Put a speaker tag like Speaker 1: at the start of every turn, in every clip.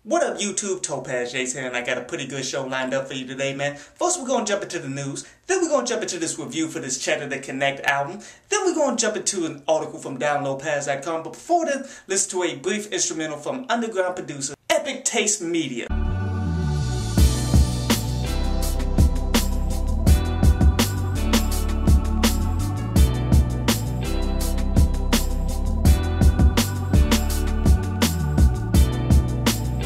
Speaker 1: What up YouTube, Topaz Jace here, and I got a pretty good show lined up for you today, man. First we're going to jump into the news, then we're going to jump into this review for this Chedda Da Connect album, then we're going to jump into an article from downloadpass.com, but before then, listen to a brief instrumental from underground producer Epic Taste Media.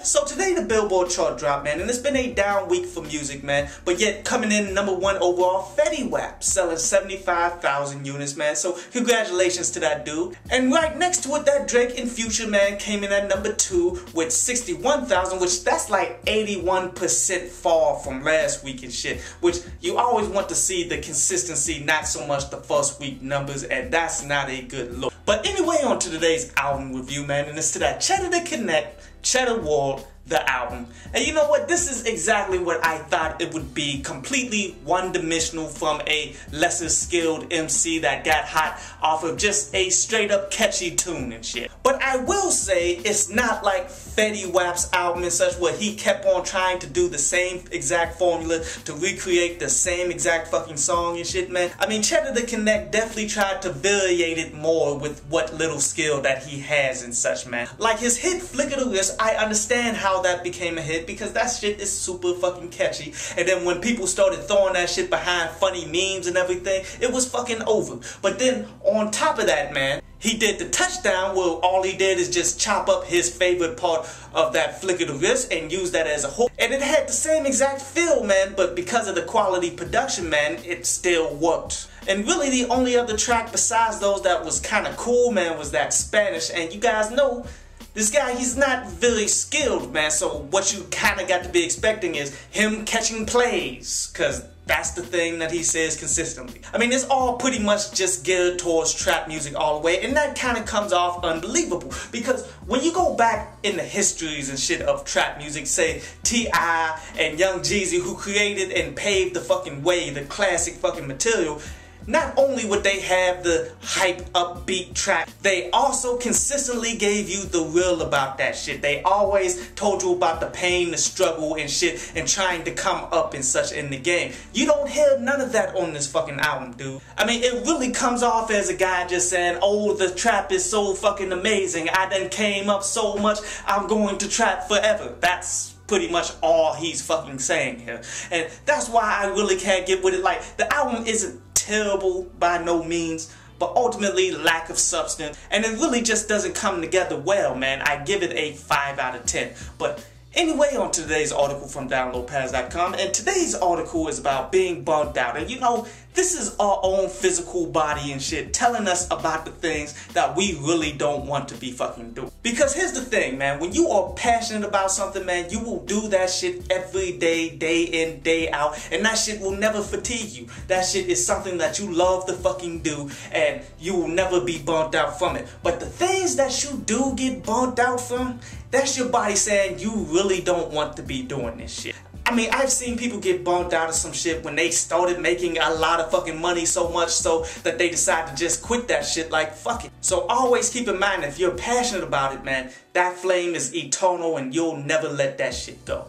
Speaker 1: So today the Billboard chart dropped, man, and it's been a down week for music, man, but yet coming in #1 overall, Fetty Wap, selling 75,000 units, man, so congratulations to that dude. And right next to it, that Drake and Future, man, came in at #2 with 61,000, which that's like 81% fall from last week and shit, which you always want to see the consistency, not so much the first week numbers, and that's not a good look. But anyway, on to today's album review, man, and it's to that Chedda Da Connect, Chedda World The Album. And you know what? This is exactly what I thought it would be. Completely one-dimensional from a lesser skilled MC that got hot off of just a straight up catchy tune and shit. But I will say it's not like Fetty Wap's album and such, where he kept on trying to do the same exact formula to recreate the same exact fucking song and shit, man. I mean, Chedda Da Connect definitely tried to variate it more with what little skill that he has and such, man. Like his hit Flicka the Wrist, I understand how that became a hit because that shit is super fucking catchy, and then when people started throwing that shit behind funny memes and everything, it was fucking over. But then on top of that, man, he did the touchdown where all he did is just chop up his favorite part of that flick of the wrist and use that as a hook. And it had the same exact feel, man, but because of the quality production, man, it still worked. And really the only other track besides those that was kind of cool, man, was that Spanish. And you guys know, this guy, he's not very skilled, man, so what you kind of got to be expecting is him catching plays, because that's the thing that he says consistently. I mean, it's all pretty much just geared towards trap music all the way, and that kind of comes off unbelievable, because when you go back in the histories and shit of trap music, say T.I. and Young Jeezy, who created and paved the fucking way, the classic fucking material, not only would they have the hype upbeat track, they also consistently gave you the real about that shit. They always told you about the pain, the struggle and shit, and trying to come up and such in the game. You don't hear none of that on this fucking album, dude. I mean, it really comes off as a guy just saying, oh, the trap is so fucking amazing, I done came up so much, I'm going to trap forever. That's pretty much all he's fucking saying here. And that's why I really can't get with it. Like, the album isn't terrible by no means, but ultimately lack of substance, and it really just doesn't come together well, man. I give it a 5 out of 10. But anyway, on to today's article from downloadpass.com, and today's article is about being burnt out. And you know, this is our own physical body and shit telling us about the things that we really don't want to be fucking doing. Because here's the thing, man, when you are passionate about something, man, you will do that shit every day, day in, day out, and that shit will never fatigue you. That shit is something that you love to fucking do, and you will never be burnt out from it. But the things that you do get burnt out from, that's your body saying you really don't want to be doing this shit. I mean, I've seen people get burnt out of some shit when they started making a lot of fucking money, so much so that they decide to just quit that shit, like, fuck it. So always keep in mind, if you're passionate about it, man, that flame is eternal and you'll never let that shit go.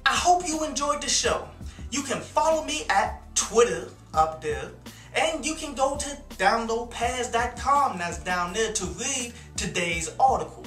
Speaker 1: I hope you enjoyed the show. You can follow me at Twitter up there, and you can go to downloadpass.com, that's down there, to read today's article.